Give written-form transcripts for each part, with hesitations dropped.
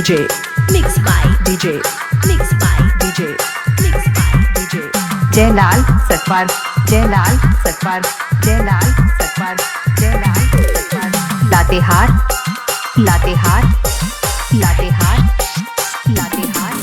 DJ, mixed by DJ, mixed by DJ, mixed by DJ. Jailal Satpal, Jailal Satpal, Jailal Satpal, Jailal Satpal. Latehar, Latehar, Latehar, Latehar.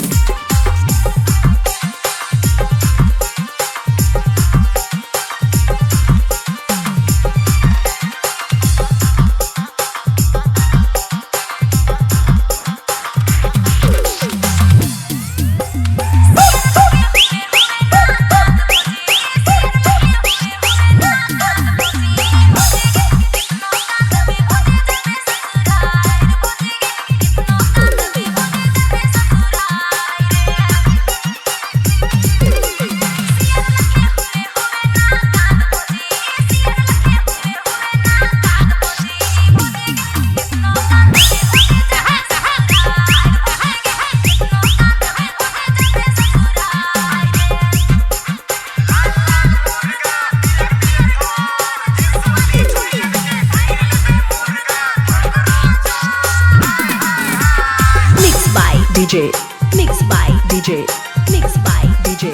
DJ, mixed by DJ, mixed by DJ,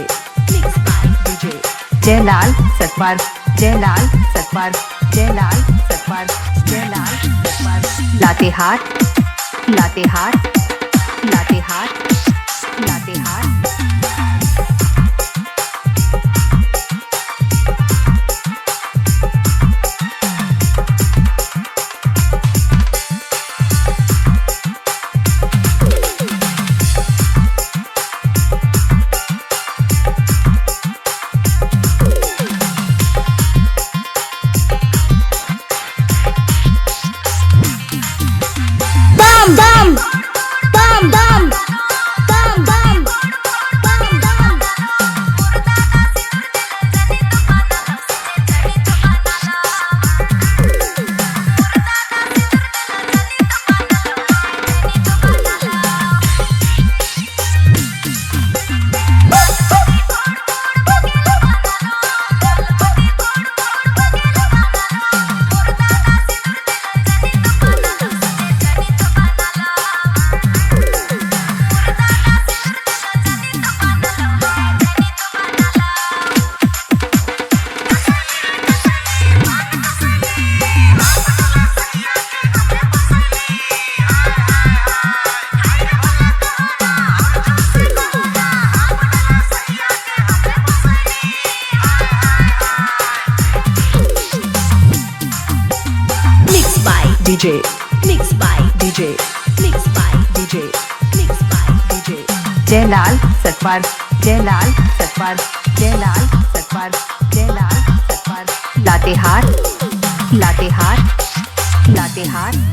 mixed by DJ. Jailal Satpal, Jailal Satpal, Jailal Satpal, Jailal Satpal. Latehar, Latehar, Latehar, Latehar. Bam bam bam bam bam bam bam bam. DJ, mixed by DJ, mixed by DJ, mixed by DJ. Jailal Satpal, Jailal Satpal, Jailal Satpal, Jailal Satpal. Latehar, Latehar, Latehar.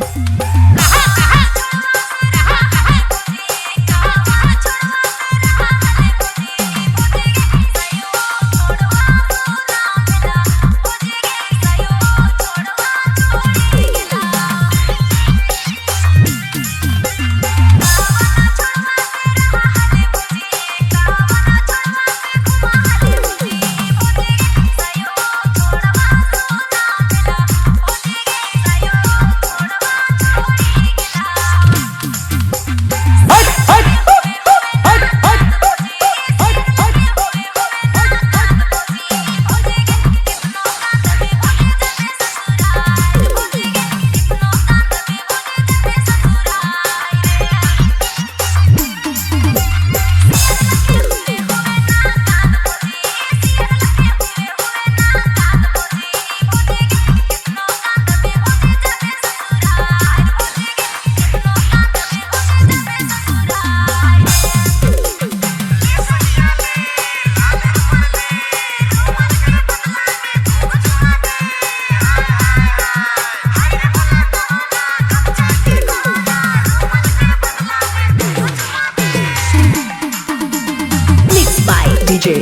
DJ,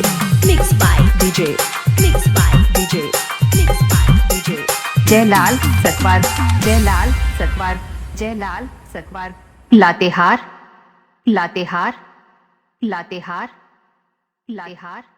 mixed by DJ, mixed by DJ, mixed by DJ. Jailal Satpal, Jailal Satpal, Jailal Satpal. Latehar, Latehar, Latehar, Latehar.